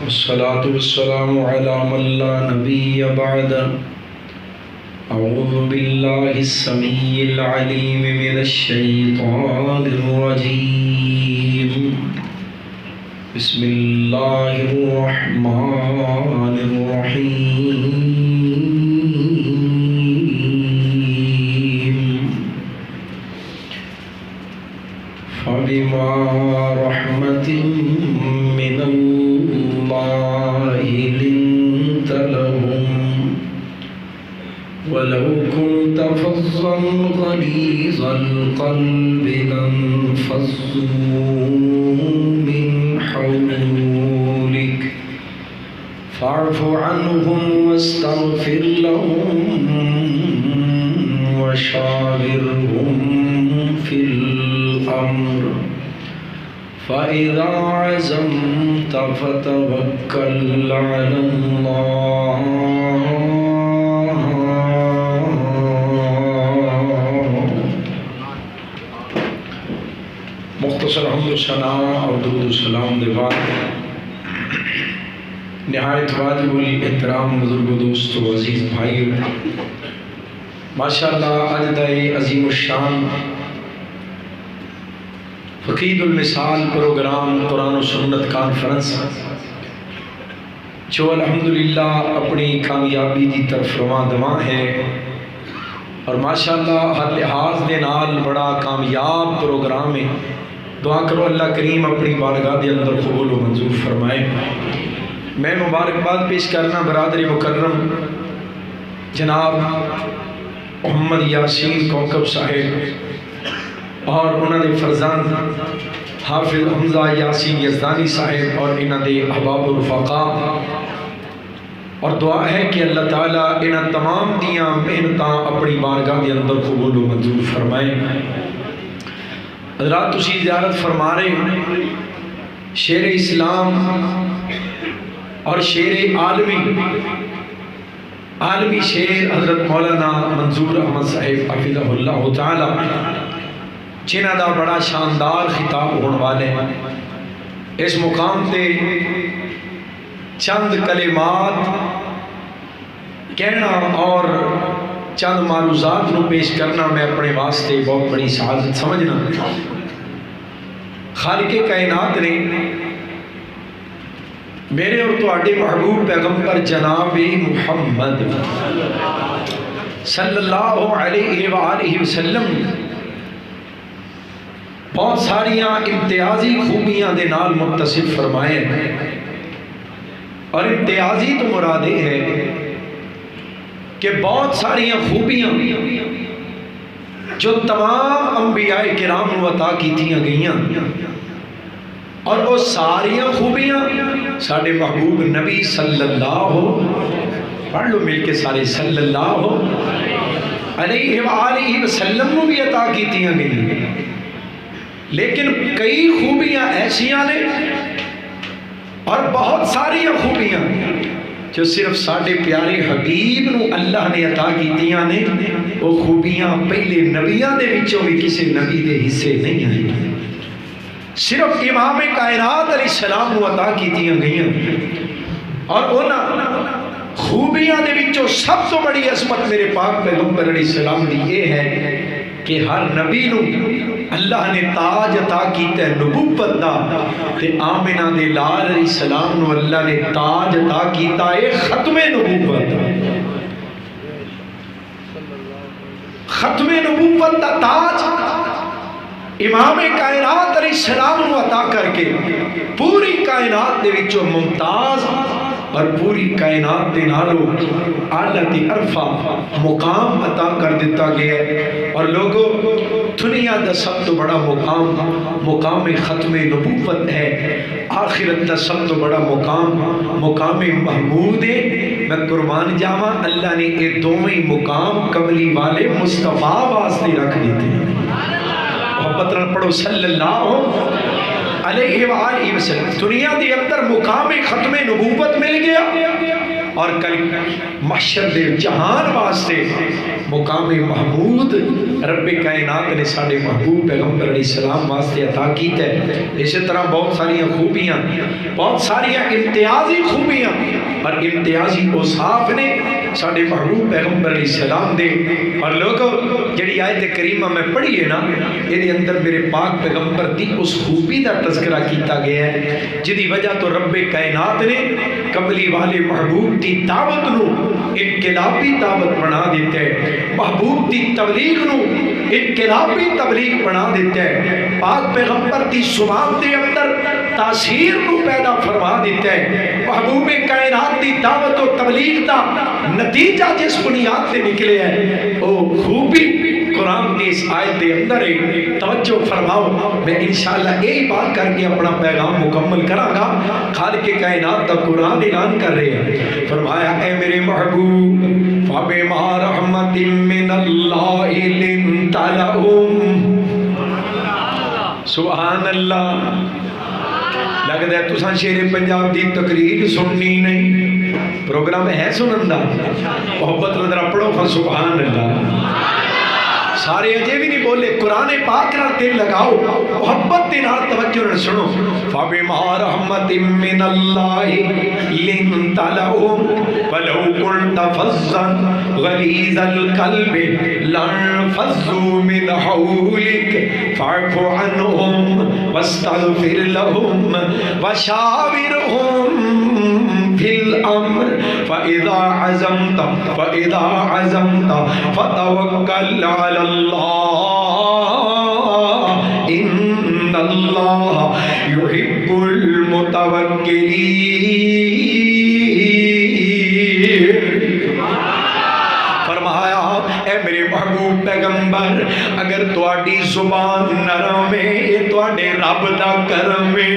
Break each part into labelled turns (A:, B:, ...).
A: والصلاة والسلام على من لا نبي بعد. أعوذ بالله السميع العليم من الشيطان الرجيم. بسم الله الرحمن الرحيم. فبما رحمة من الله لنت لهم ولو كنت فظا غليظ القلب لانفضوا من حولك فاعف عنهم واستغفر لهم وشاورهم في الأمر فإذا عزمت فتوكل على الله. مختصر حمد و ثنا اور درود و سلام دے بعد نہایت واجب الاحترام بزرگ و دوست و عزیز بھائیو، ماشاءاللہ اج دا عظیم الشان فقید المثال پروگرام قرآن و سنت کانفرنس جو الحمدللہ اپنی کامیابی دی طرف رواں دواں ہے اور ماشاءاللہ ہر لحاظ دے نال بڑا کامیاب پروگرام ہے. دعا کرو اللہ کریم اپنی بارگاہ دے اندر قبول و منظور فرمائے. میں مبارکباد پیش کرنا برادر مکرم جناب محمد یاسین کوکب صاحب اور انہوں نے فرزند حافظ حمزہ یاسین یزدانی صاحب اور انہوں نے احباب و رفقاء، اور دعا ہے کہ اللہ تعالیٰ انہوں تمام دیاں محنتاں اپنی بارگاہ دے اندر قبول و منظور فرمائے. حضرات تسی زیارت فرما رہے شیر اسلام اور شیر عالمی شیر حضرت مولانا منظور احمد صاحب حفظہ اللہ تعالی جنہ دا بڑا شاندار خطاب ہونے والے ہیں. اس مقام تے چند کلمات کہنا اور چند معروضات نو پیش کرنا میں اپنے واسطے بہت بڑی سعادت سمجھنا. خالق کائنات نے میرے اور تواڈے محبوب پیغمبر جناب محمد صلی اللہ علیہ وآلہ وسلم بہت ساریاں امتیازی خوبیاں دے نال متصف فرمائے ہیں، اور امتیازی تو مراد ہے کہ بہت ساریاں خوبیاں جو تمام انبیاء کرام کو عطا کیتیاں گئیاں، اور وہ ساریاں خوبیاں ساڑھے محبوب نبی صلی اللہ پڑھ لو مل کے سارے صلی اللہ علیہ وآلہ وسلم کو بھی عطا کیتیاں گئیاں. لیکن کئی خوبیاں ایسیاں نے اور بہت ساریاں خوبیاں جو صرف ساڑھے پیارے حبیب نو اللہ نے عطا کیتیاں نے. وہ خوبیاں پہلے نبیاں دے وچوں بھی کسی نبی دے حصے نہیں ہیں، صرف امام کائنات علیہ السلام نو عطا کیتیاں گئیاں. اور انہاں خوبیاں دے وچوں سب تو بڑی عظمت میرے پاک پیغمبر علیہ السلام دی یہ ہے کہ ہر نبی نو اللہ نے تاج عطا کیتا ہے نبوت دا، تے آمنہ دے لال علیہ السلام نو اللہ نے تاج عطا کیتا ہے ختم نبوت. ختم نبوت دا تاج امام کائنات علیہ السلام نو عطا کر کے پوری کائنات دے وچوں ممتاز اور پوری کائنات دے نالو اعلیٰ عرفہ مقام عطا کر دیتا گیا ہے. اور لوگوں دنیا دا سب تو بڑا مقام ختم نبوت ہے. آخرت دا سب تو بڑا مقام محمود ہے. میں قربان جاواں اللہ نے یہ دونوں مقام کملی والے مصطفیٰ واسطے رکھ دیتے ہیں. محبت نال پڑھو صلی اللہ علیہ وآلہ وسلم. دنیا دے اندر مقام ختم نبوت مل گیا اور کل محشر دے جہان واسطے مقام محمود رب کائنات نے ساڑے محبوب پیغمبر علیہ السلام واسطے عطا کیتا ہے۔ اسی طرح بہت ساری خوبیاں، بہت ساری امتیازی خوبیاں اور امتیازی اوصاف نے ساڑے محبوب پیغمبر علیہ السلام دے۔ اور لوگوں جڑی آیت کریمہ میں پڑھی ہے نا، یہ اندر میرے پاک پیغمبر دی اس خوبی دا تذکرہ کیتا گیا ہے جدی وجہ تو رب کائنات نے کملی والے محبوب دی دعوت نو انقلابی دعوت بنا دیتا ہے، محبوب دی تبلیغ نو انقلابی تبلیغ بنا دیتا ہے، پاک پیغمبر دی زبان دے اندر تاثیر نو پیدا فرما دیتا ہے۔ محبوب کائنات دی دعوت و تبلیغ دا نتیجہ جس بنیاد سے نکلے ہے او خوبی قرآن کی اس آیت دے اندر ہے۔ توجہ فرماؤ، میں انشاءاللہ یہی بات کر کے اپنا پیغام مکمل کراں گا۔ خالق کائنات دا قرآن اعلان کر رہے ہیں، فرمایا اے میرے محبوب فَبِمَا رَحْمَةٍ مِّنَ اللَّهِ لِنْتَ لَهُمْ۔ سبحان اللہ، لگتا ہے تساں شیر پنجاب دی تقریر سننی نہیں، پروگرام ہے سنن دا، محبت ذرا پڑھو سبحان اللہ۔ سارے اجے بھی نہیں بولے، قرآن پاک نال دل لگاؤ، محبت دے نال توجہ نال سنو۔ فَبِمَا رَحْمَةٍ مِّنَ اللَّهِ لِنْتَ لَهُمْ وَلَوْ كُنْتَ فَظًّا غَلِيظَ الْقَلْبِ لَانفَضُّوا مِنْ حَوْلِكَ فَاعْفُ عَنْهُمْ وَاسْتَغْفِرْ لَهُمْ وَشَاوِرْهُمْ فِي الْأَمْرِ فَإِذَا عَزَمْتَ فَتَوَكَّلْ عَلَى اللَّهِ إِنَّ اللَّهَ يُحِبُّ الْمُتَوَكِّلِينَ۔ فرمایا اے میرے محبوب پیغمبر، اگر تواڈی زبان نرم ہے یہ تواڈے رب دا کرم ہے۔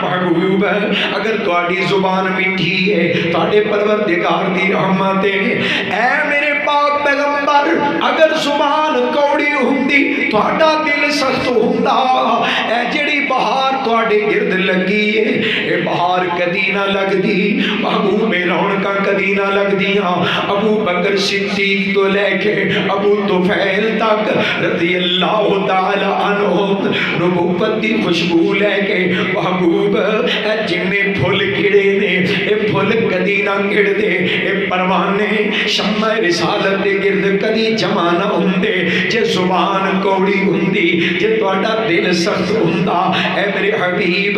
A: محبوب اگر تواڈی زبان میٹھی ہے تواڈے پروردگار دی رحمت ہے۔ اے میرے پاک پیغمبر، اگر زبان کوڑی ہوندی تواڈا دل سخت ہوندا۔ اے جڑی بہار تواڈے گرد لگی ہے اے بہار کدی نہ لگدی، محبوب رونقاں کدی نہ لگدیاں۔ ابو بکر صدیق تو لے کے ابو طفیل تک رضی اللہ تعالی عنہ نبوت دی خوشبو لے کے محبوب اے جنے پھول کھڑے نے اے پھول کدی نہ کھڑدے، اے پروانے شمع رسالت دے گرد کدی جمع نہ ہوندے جے زبان کوڑی ہوندی، جے تواڈا دل سخت ہوندا۔ اے میرے حبیب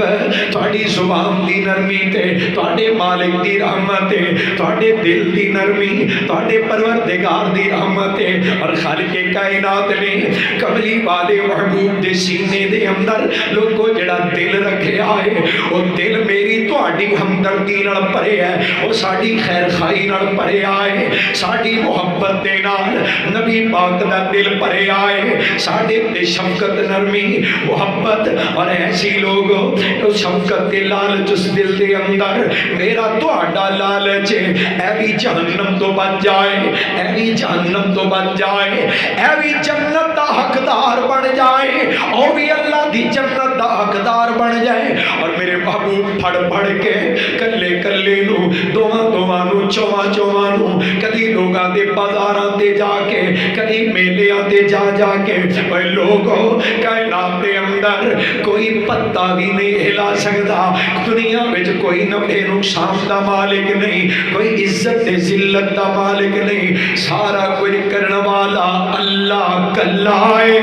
A: تواڈی زبان دی نرمی تے تواڈے مالک دی رحمت ہے، تواڈے دل دی نرمی تواڈے پروردگار دی رحمت ہے۔ اور خالق کائنات نے کملی والے محبوب دے سینے دے اندر لوگوں جڑا دل رکھیا ہے وہ دل میری تواڈی ہمدردی نال بھرے ہے، وہ ساڈی خیر خائی نال بھرے آئے، ساڈی محبت دے نال نبی پاک دا دل بھرے آئے، ساڈے تے شفقت نرمی محبت اور ایسی لوگ اس شفقت کے لالچ اس دل دے اندر میرا تواڈا لالچ اے بھی جہنم تو بچ جائے، اے بھی جہنم تو بچ جائے، اے بھی جنت دا حقدار بن جائے، اور بھی اللہ دی جنت دا حقدار بن جائے۔ اور میرے محبوب پھڑ پھڑ کے کلے کلے نو دوواں دوواں نو چواں چواں نو کدی لوگاں دے بازاراں تے جا کے کدی میلیاں تے جا جا کے اے لوگو کائنات دے اندر کوئی پتا بھی نہیں ہلا سکدا، دنیا وچ کوئی نفع نقصان دا مالک نہیں، کوئی عزت تے ذلت دا مالک نہیں، سارا کوئی کرن والا اللہ کلا ہے۔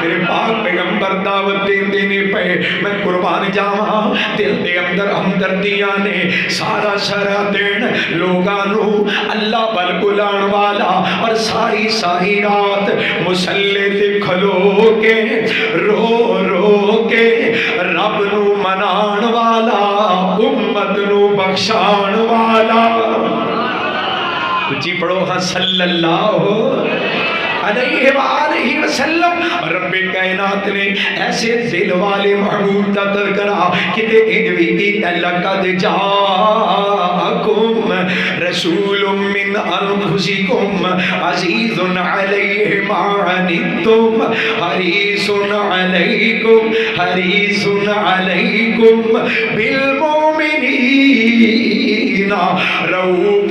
A: میرے پاک پیغمبر دعوت دیندے نے پے، میں قربان جاواں دل دے اندر ہمدردیاں نے سارا شرع دین لوگاں نو اللہ ول بلان والا، اور ساری ساری رات مصلی تے کھلو کے رو رو کے رب نو منان والا، امت نو بخشان والا۔ اچھی پڑھو ہاں صلی اللہ علیہ وآلہ وسلم۔ رب کائنات نے ایسے دل والے محبوب دا تذکرہ کتے انوی لقد جاءکم رسول من انفسکم عزیز علیہ ما عنتم حریص علیکم بالمؤمنین رؤوف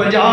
A: 50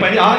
A: 50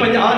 A: 50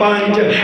A: 5।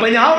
A: 50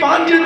A: 5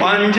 A: 5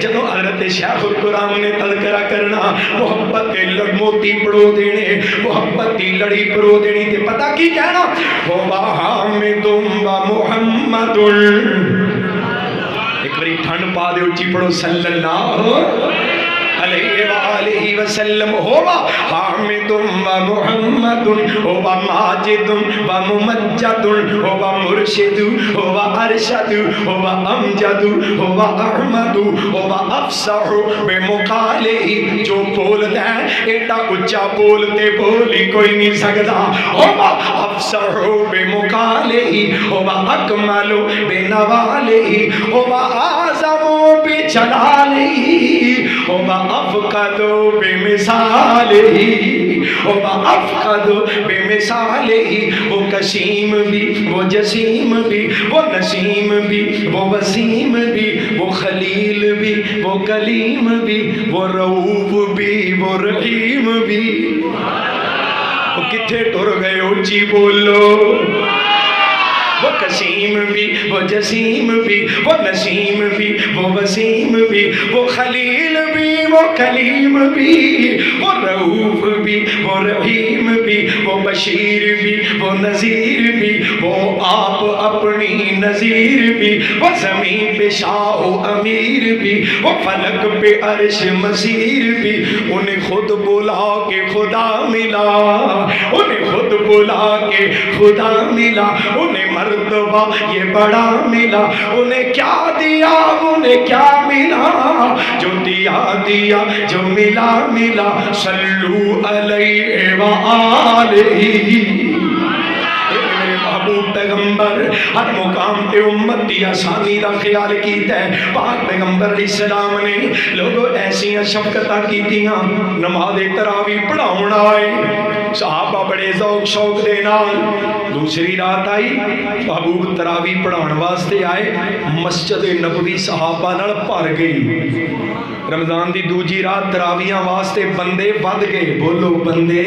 A: جدو حضرت شیخ القرآن نے تذکرہ کرنا محبت کے موتی پڑو دینے محبت کی لڑی پڑو دینی تے پتہ کی کہنا ہوا حامد و محمد ایک بری ٹھنڈ پا دے اچھی پڑھو صلی اللہ علیہ وآلہ وسلم ہوا حامد و محمد ہوا ماجد و ممجد ہوا مرشد ہوا ارشد ہوا امجد ہوا احمد ہوا افصح بمقالہ جو بول دیں ایٹا اچھا بولتے بولی کوئی نہیں سکتا ہوا افصح بمقالہ ہوا اکمل بنوالہ ہوا اعظم بجلالہ ہوا افقد بمثالہ ہوا افقد بمثالہ وہ کشیم بھی وہ جسیم بھی وہ نسیم بھی وہ وسیم بھی وہ خلیل بھی وہ کلیم بھی وہ رؤوف بھی وہ رحیم بھی وہ کتھے ٹر گئے اونچی بولو وہ قسیم بھی وہ جسیم بھی وہ نسیم بھی وہ وسیم بھی وہ خلیل بھی وہ کلیم بھی وہ رؤوف بھی وہ رحیم بھی وہ بشیر بھی وہ نذیر بھی وہ آپ اپنی نذیر بھی وہ زمین پہ شاہ و امیر بھی وہ فلک پہ عرش مسیر بھی انہیں خود بلا کے خدا ملا انہیں خود بلا کے خدا ملا انہیں مرتبہ یہ بڑا ملا انہیں کیا دیا انہیں کیا ملا جو دیا دیا جو ملا ملا صلو علیہ وآلہ محبوب پیغمبر ہر مقام پہ امت دی آسانی دا خیال کیتا ہے پاک پیغمبر علیہ السلام نے لوگوں ایسیاں شفقتاں کیتیاں نماز تراویح پڑھاؤن آئے صحابہ بڑے ذوق شوق دے نال دوسری رات آئی محبوب تراویح پڑھاؤن واسطے آئے مسجد نبوی صحابہ نال بھر گئی رمضان دی دوجی رات تراویحاں واسطے بندے ود گئے بولو بندے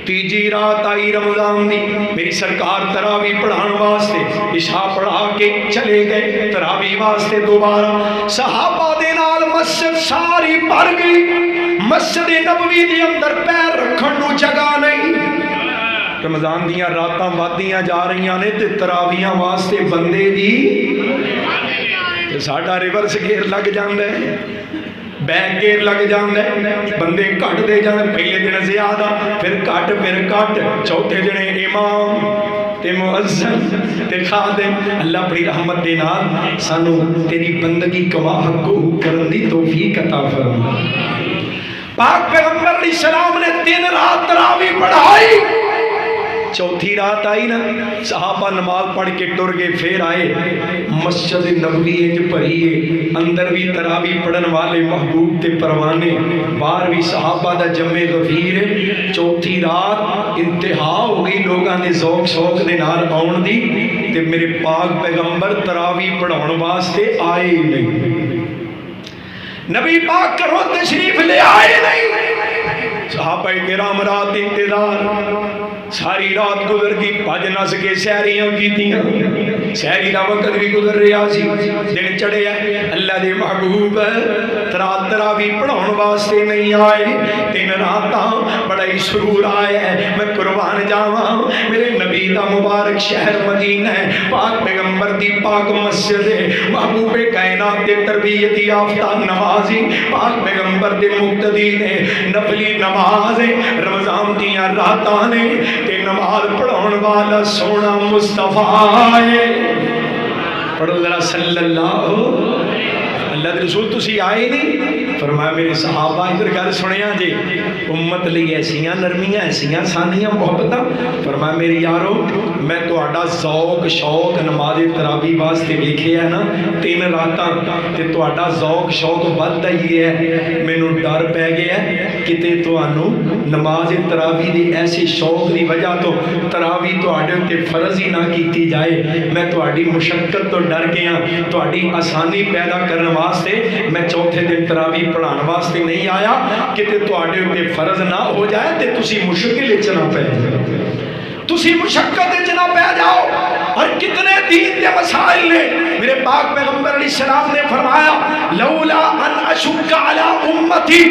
A: تیجی رات آئی رمضان دی میری سرکار تراویح پڑھان واسطے عشاء پڑھا کے چلے گئے تراویح واسطے دوبارہ صحابہ دے نال مسجد ساری بھر گئی مسجد نبوی دے اندر پیر رکھن نو جگہ نہیں رمضان دیاں راتاں وادیاں جا رہیاں نے تے تراویحاں واسطے بندے بھی تے ساڈا ریورس گیئر لگ جاندا ہے بیک گیئر لگ جاندے بندے کٹ دے جاندے پہلے دن زیادہ پھر کٹ چوتھے دن امام تے مؤذن تے خادم اللہ اپنی رحمت دے نال سانو تیری بندگی کما حق کرن دی توفیق عطا فرما پاک پیغمبر علیہ السلام نے 3 رات تراویح پڑھائی چوتھی رات آئی نا صحابہ نماز پڑھ کے ٹر گئے پھر آئے مسجد نبوی انج بھریے اندر بھی تراویح پڑھن والے محبوب تے پروانے باہر بھی صحابہ دا جمع غفیر چوتھی رات انتہا ہو گئی لوگاں نے ذوق شوق دے نال آؤن دی تے میرے پاک پیغمبر تراویح پڑھاؤن واسطے آئے نہیں نبی پاک کرو تشریف لے آئے نہیں صحابہ کرام رات انتظار ساری رات گزر گئی پج نس کے سحریاں کیتیاں سحری دا وقت بھی گزر رہا سی دن چڑھے اللہ دے محبوب رات تراویح پڑھاؤن واسطے نہیں آئے 3 راتاں بڑا ہی سرور آیا ہے میں قربان جاواں میرے نبی دا مبارک شہر مدینہ ہے پاک پیغمبر دی پاک مسجد ہے محبوب کائنات دے تربیت یافتہ نمازی پاک پیغمبر دے مقتدی نے نفلی نماز رمضان دیاں راتاں نے تے نماز پڑھاؤن والا سونا مصطفیٰ ہے پڑھو ذرا صلی اللہ دے رسول تسی آئے نہیں فرمایا میرے صحابہ ادھر گل سنیا جی امت لئی ایسیاں نرمیاں ایسیاں سانیاں محبتاں فرمایا میرے یارو میں تہاڈا ذوق شوق نماز تراویح واسطے لکھے ہے نا 3 راتاں تے تہاڈا ذوق شوق وددا ہی ہے مینوں ڈر پے گیا کتے تانوں نماز تراویح دی ایسی شوق دی وجہ تو تراویح تہاڈے تے فرض ہی نہ کیتی جائے میں تہاڈی مشقت تو ڈر گیا تہاڈی آسانی پیدا کرن واسطے میں چوتھے دن تراویح پڑھان واسطے نہیں آیا کتے تہاڈے تے فرض نہ ہو جائے تے تسی مشکل وچ نہ پے تسی مشقت وچ نہ پے جاؤ اور کتنے دین دے مسائل نے میرے پاک پیغمبر علیہ السلام نے فرمایا لولا ان اشق علی امتی،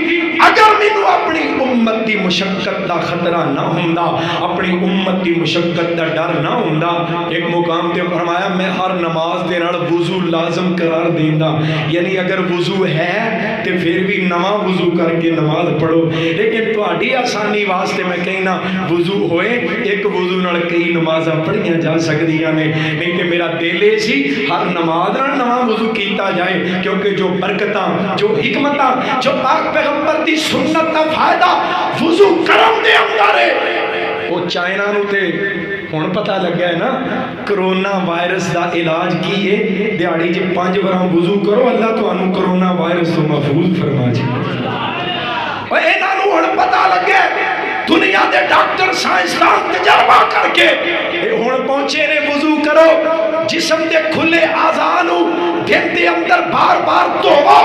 A: اگر مینوں اپنی امت دی مشقت دا خطرہ نہ ہوندا، اپنی امت دی مشقت دا ڈر نہ ہوندا، ایک مقام تے فرمایا میں ہر نماز دے نال وضو لازم قرار دیندا، یعنی اگر وضو ہے تے پھر بھی نواں وضو کر کے نماز پڑھو، لیکن تہاڈی آسانی واسطے میں کہنا وضو ہوئے ایک وضو نال کئی نمازاں پڑھیاں جا سکدیاں نے، نہیں تے میرا دل ہے سی ہر نماز نال نواں وضو کیتا جائے، کیونکہ جو برکتاں، جو حکمتاں، جو پاک پیغمبر دی سنت دا فائدہ وضو کرم دے اندر ہے، وہ چائنا نو تے ہن پتہ لگا ہے نا کرونا وائرس دا علاج کی ہے، دیہاڑی 5 بار وضو کرو اللہ تانوں کرونا وائرس تو محفوظ فرما جائے۔ اور انہاں نو ہن پتہ لگا دنیا دے ڈاکٹر سائنسدان تجربہ کر کے ہن پہنچے نے وضو کرو، جسم دے کھلے اعضاء نو دن دے اندر بار بار دھوو،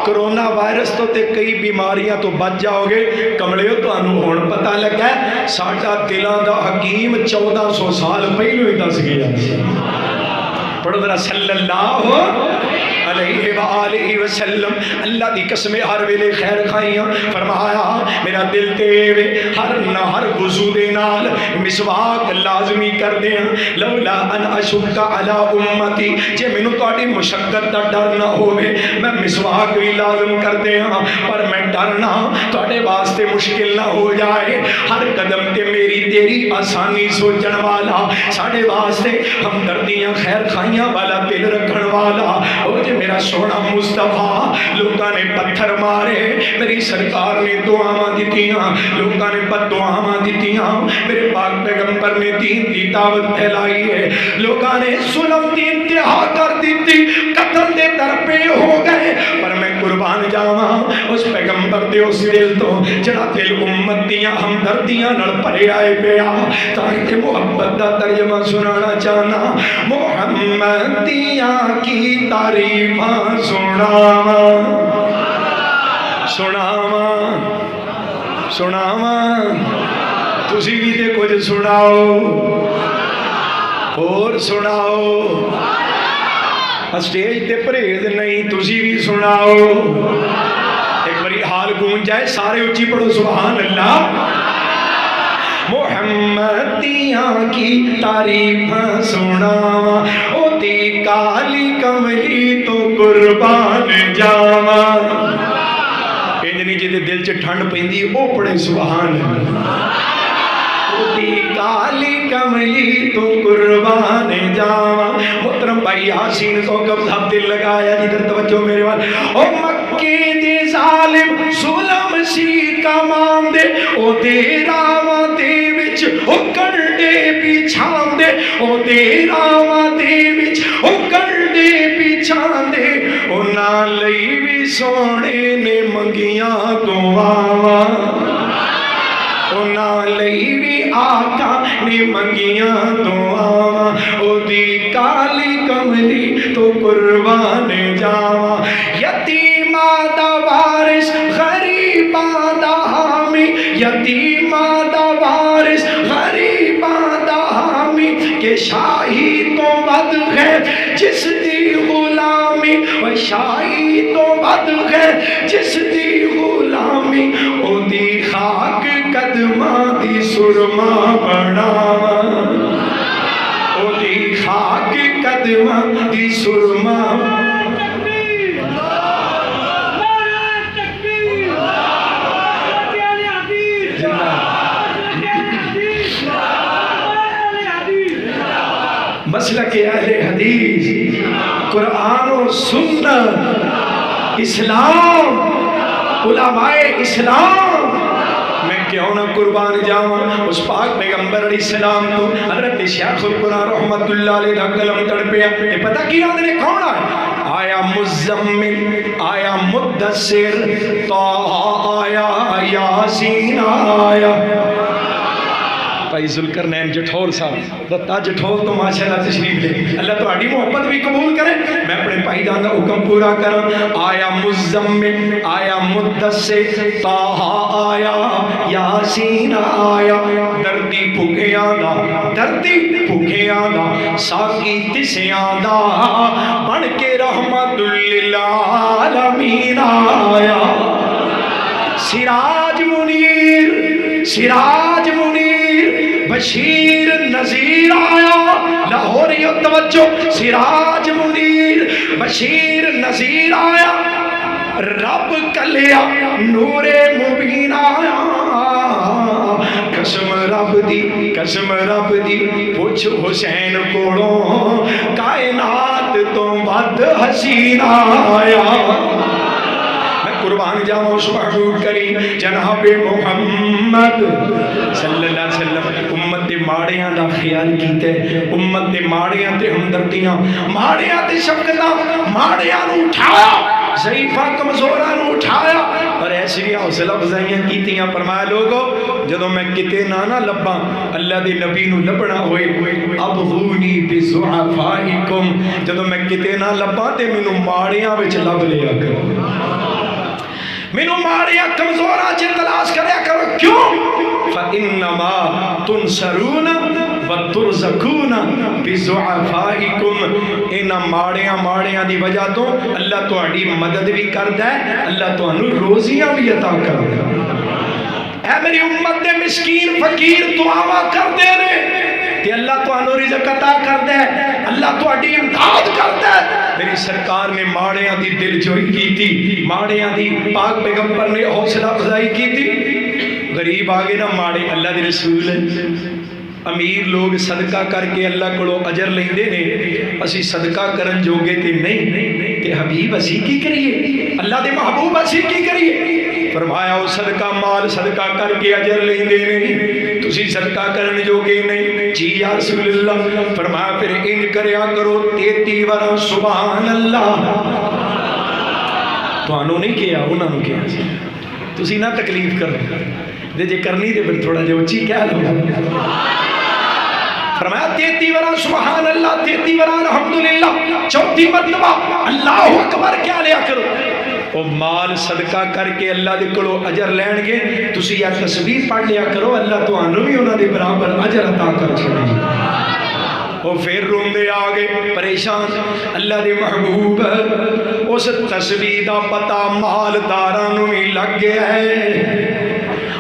A: کرونا وائرس تو تے کئی بیماریاں تو بچ جاؤ گے۔ کملیو تانوں ہن پتہ لگا ہے ساڈا دلاں دا حکیم 1400 سال پہلو ہی دس گیا۔ پڑھو ذرا صلی اللہ علیہ وآلہ وسلم، اللہ دی قسم ہر ویلے خیر خائیاں فرمایا میرا دل تے ہر وضو دے نال مسواک لازمی کر دیا، لولا ان اشق علی امتی، جے مینوں تہاڈی مشقت دا ڈر نہ ہوے میں مسواک بھی لازم کر دیا، پر میں ڈرنا تہاڈے واسطے مشکل نہ ہو جائے، ہر قدم تے میری تیری آسانی سوچن والا، ساڈے واسطے ہمدردیاں خیر خائیاں والا دل رکھن والا، او جے میرا سونا مصطفیٰ، لوگاں نے پتھر مارے میری سرکار نے دعاواں دتیاں، لوگاں نے بد دعاواں دتیاں، میرے پاک پیغمبر نے دین دی دعوت پھیلائی ہے، لوگاں نے ظلم دی انتہا کر دیتی، قتل دے درپے ہو گئے، پر میں قربان جاواں اس پیغمبر دے اس دل تو جڑا دل امت دیاں ہمدردیاں نال بھرے آئے پیا، تاکہ محبت دا ترجمہ سنانا چاہنا، محمدیاں کی تعریف سناواں سناواں سناواں، تسی بھی تے کچھ سناؤ اور سناؤ، اسٹیج تے پرہیز نہیں، تسی بھی سناؤ، ایک باری حال گونج جائے سارے اچھی پڑھو سبحان اللہ۔ محمدیاں کی تعریف سناواں، او دی کالی کملی تو قربان جاواں، انجنی جی دے دل چ ٹھنڈ پیندی او پڑھے سبحان اللہ۔ او دی کالی کملی تو قربان جاواں، محترم بھائی یاسین کو قبضہ دل لگایا جدھر توجہ میرے وال، او مکے دے ظالم ظلم سی کمان دے، او دے راواں دے وچ او کنڈے بچھان دے، او دے راواں دے وچ او کنڈے بچھان دے، او نالئی بھی سونے نے منگیاں دعاواں، او نالئی بھی آقا نے منگیاں دعاواں، او دی کالی کملی تو قربان جاواں، یتیماں دا وارث غریباں دا حامی، یتیماں دا وارث غریباں دا حامی، کہ شاہی تو ود ہے جس دی غلامی، و شاہی تو ود ہے جس دی غلامی، او دی خاک قدماں دی سرما بڑھاواں، او دی خاک قدماں دی سرما، مسلک اہل حدیث، قرآن و سنت، اسلام، علماء اسلام، میں کیوں نہ قربان جاواں اس پاک پیغمبر علیہ السلام تو حضرت شیخ القرآن رحمت اللہ علیہ دا قلم تڑپیا، یہ پتہ کیا آدھنے کون آئے؟ آیا مزمل، آیا مدثر، طه آیا، یاسین آیا، بھائی ذوالقرنین جٹھول صاحب رتا جٹھول تو ماشاءاللہ تشریف لے اللہ تہاڈی محبت بھی قبول کرے میں اپنے بھائی جان دا حکم پورا کراں آیا مزمل آیا مدثر طہ آیا یاسین آیا دردی بھکیاں دا ساقی تسیاں دا بن کے رحمت للعالمین آیا سراج منیر بشیر نذیر آیا لاہوریو توجہ سراج منیر بشیر نذیر آیا رب کلیا نور مبین آیا قسم رب دی پوچھ حسین کوڑوں کائنات تو ود حسین آیا قربان جاؤں اس محبوب کریم جناب محمد صلی اللہ علیہ وسلم امت دے ماڑیاں دا خیال کیتے امت دے ماڑیاں تے ہمدردیاں ماڑیاں تے شفقتاں ماڑیاں نو اٹھایا ضعیفہ کمزوراں نو اٹھایا اور ایسی حوصلہ افزائیاں کیتیاں فرمایا لوگو جدوں میں کتے نہ لباں اللہ دے نبی نو لبنا ہوئے ابغونی بضعفائکم جدوں میں کتے نہ لباں تے مینوں ماڑیاں وچ لب لیا کرو مینوں ماڑیاں کمزوراں چ تلاش کریا کرو کیوں فَإِنَّمَا تُنْصَرُونَ وَتُرْزَقُونَ بِضُعَفَائِكُمْ انہاں ماڑیاں دی وجہ تو اللہ تہاڈی مدد بھی کردا ہے اللہ تانوں روزیاں بھی عطا کردا ہے اے میری امت دے مسکین فقیر دعاواں کردے نے تے اللہ تانوں رزق عطا کردا ہے اللہ تہاڈی امداد کردا ہے میری سرکار نے ماڑیاں دی دل جوئی کیتی ماڑیاں دی پاک پیغمبر نے حوصلہ افزائی کیتی غریب آگے نہ ماڑے اللہ دے رسول امیر لوگ صدقہ کر کے اللہ کو اجر لیندے نے اسی صدقہ کرن جوگے تے نہیں تے حبیب اسی کی کریے اللہ دے محبوب اسی کی کریے فرمایا وہ صدقہ مال صدقہ کر کے اجر لیندے نے تسی صدقہ کرن جوگے نہیں جی یا رسول اللہ فرمایا پھر انج کریا کرو 33 ورا سبحان اللہ تو انہوں نہیں کیا انہوں نے کیا تسی نہ تکلیف کرو دے جے کرنی دے پھر تھوڑا جو اچھی کیا لو فرمایا 33 ورا سبحان اللہ 33 ورا الحمدللہ 34 مرتبہ اللہ اکبر کیا لیا کرو وہ مال صدقہ کر کے اللہ دے کولو اجر لین گے تسی یا تسبیح پڑھ لیا کرو اللہ تانوں بھی انہاں دے برابر اجر عطا کر چھڑے وہ پھر روندے آگے پریشان اللہ دے محبوب اس تسبیح دا پتہ مالداراں نوں ہی لگ گیا ہے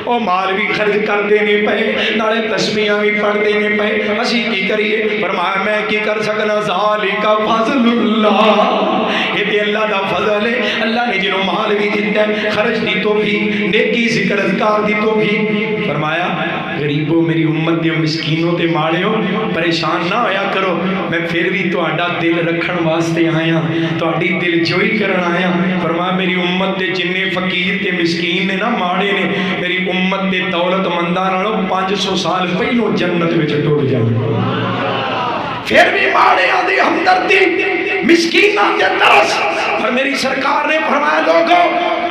A: وہ مال بھی خرچ کر دینے پے نالے تسبیحاں بھی پڑھ دینے پے اسی کی کریے فرمایا میں کی کر سکنا ذالک فضل اللہ یہ تے اللہ دا فضل ہے اللہ نے جنہوں مال بھی دیتا ہے خرچ دی تو بھی نیکی ذکر اذکار دی تو بھی فرمایا غریبوں میری امت دے مسکینوں تے ماڑیوں پریشان نہ ہویا کرو میں پھر بھی تہاڈا دل رکھن واسطے آیا تہاڈی دل جوئی کرن آیا فرمایا میری امت دے جننے فقیر تے مسکین نے نہ ماڑے نے میری امت دے دولت منداں نالوں 500 سال پہلوں جنت وچ ٹر جان پھر بھی ماڑیاں دی ہمدردی مسکیناں دے ترس اور میری سرکار نے فرمایا لوگوں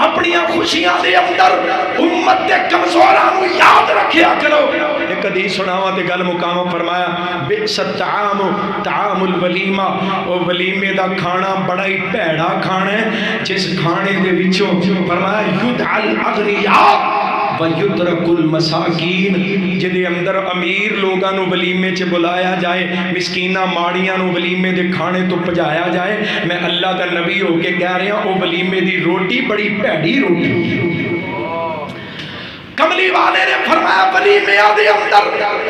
A: اپنی خوشیاں دے اندر امت دے کمزوراں نوں یاد رکھیا کرو ایک حدیث سناواں تے گل مقام فرمایا بئس الطعام طعام الولیمہ او ولیمے دا کھانا بڑا ہی بھیڑا کھانا ہے جس کھانے دے وچوں فرمایا یدعى الاغنیاء وَيُتْرَكُ الْمَسَاكِينَ جدے اندر امیر لوگاں نو ولیمے چ بلایا جائے مسکینہ ماڑیاں نو ولیمے دے کھانے تو پجایا جائے میں اللہ کا نبی ہو کے کہہ رہا ہوں وہ ولیمے دی روٹی بڑی بھیڑی روٹی کملی والے نے فرمایا ولیمے دے اندر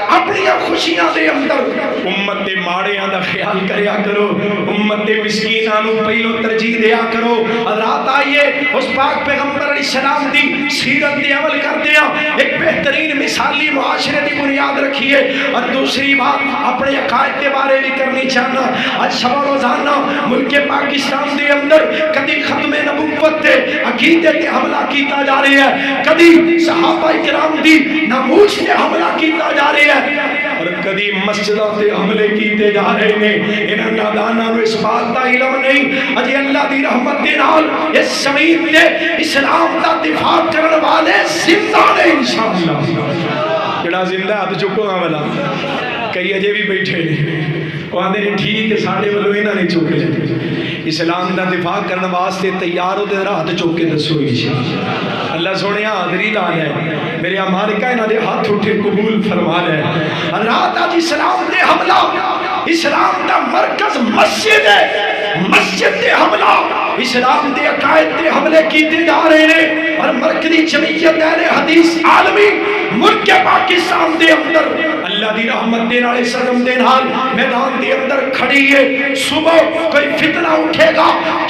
A: اپنی خوشیاں دے اندر امت دے ماڑیاں دا خیال کریا کرو امت دے مسکیناں نو پہلو ترجیح دیا کرو حضرات آئیے اس پاک پیغمبر علیہ السلام دی سیرت دے عمل کرتے ہیں ایک بہترین مثالی معاشرے دی بنیاد رکھیے اور دوسری بات اپنے عقائد کے بارے بھی کرنی چاہنا آج شب روزانہ ملک پاکستان دے اندر کدی ختم نبوت تے عقیدے تے حملہ کیتا جا رہا ہے کدی صحابہ کرام دی ناموس تے حملہ کیتا جا رہا ہے اور کدی مسجدوں تے حملے کیتے جا رہے ہیں انہاں ناداناں نوں اس بات دا علم نہیں اجے اللہ دی رحمت دے نال اس زمین تے اسلام دا دفاع کرن والے زندہ نے انشاءاللہ جڑا زندہ ہاتھ چکو ہاں والا کئی اجے بھی بیٹھے نے وہ آدھے نے ٹھیک ہے ساڑھے والوں انہوں نے چکے اسلام دا دفاع کرنے واسطے تیار ہو دے ہاتھ چوک کے دسو اللہ سونے حاضری لا لے میرے مالکہ انہوں نے ہاتھ اٹھے قبول فرما لے رات آج اسلام دے حملہ اسلام دا مرکز مسجد ہے مسجد دے حملہ اسلام دے عقائد دے حملے کیتے جا رہے ہیں اور مرکزی جمعیت اہل حدیث عالمی ملک پاکستان دے اندر اللہ دی رحمت دے نال صدم دے نال میدان دے اندر کھڑی ہے صبح کوئی فتنہ اٹھے گا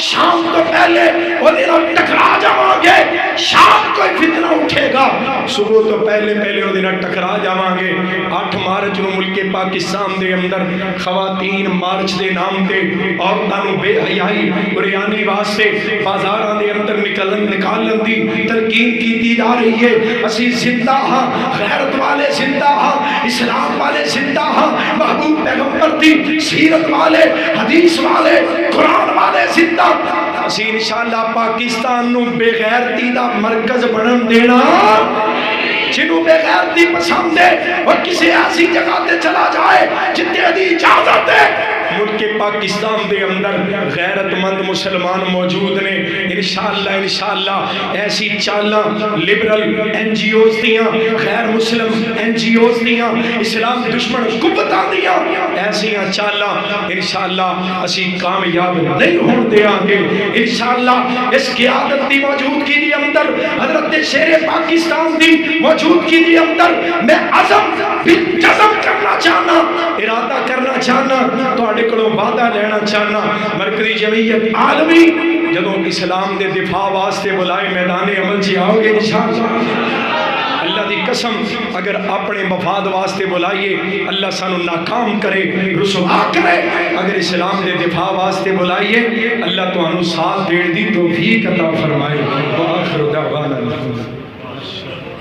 A: شام تو پہلے وہ دے نال ٹکرا جاواں گے شام کوئی فتنہ اٹھے گا صبح تو پہلے وہ دے نال ٹکرا جاواں گے 8 مارچ نو ملک پاکستان دے اندر خواتین مارچ دے نام تے عورتاں نو بے حیائی بریانی واسطے بازاراں دے اندر نکالن دی تلقین کیتی جا رہی ہے اسی زندہ ہاں غیرت والے زندہ ہاں اسلام والے زندہ ہاں محبوب پیغمبر دی سیرت والے حدیث والے قرآن والے زندہ اسی انشاءاللہ پاکستان نو بے غیرتی دا مرکز بنن دینا جنہوں بے غیرتی پسند ہے اور کسی ایسی جگہ تے چلا جائے جتنے دی اجازت ہے ملک پاکستان دے اندر غیرت مند مسلمان موجود نے انشاءاللہ ایسی چالاں لبرل این جی اوز دیاں غیر مسلم این جی اوز دیاں اسلام دشمن قوتاں دیاں ایسیاں چالاں انشاءاللہ اسی کامیاب نہیں ہون دے آنگے انشاءاللہ اس قیادت دی موجودگی دی اندر حضرت شیر پاکستان دی موجودگی دی اندر میں عزم بھی جزم کرنا چاہنا ارادہ کرنا چاہنا تو کو وعدہ لینا چاہنا مرکزی جمعیت عالمی جدوں اسلام دے دفاع واسطے بلائے میدان عمل جی آؤ گے انشاءاللہ اللہ دی قسم اگر اپنے مفاد واسطے بلائیے اللہ سانو ناکام کرے رسوا کرے اگر اسلام دے دفاع واسطے بلائیے اللہ تو انو ساتھ دیر دی توفیق عطا فرمائے وآخر دعوانا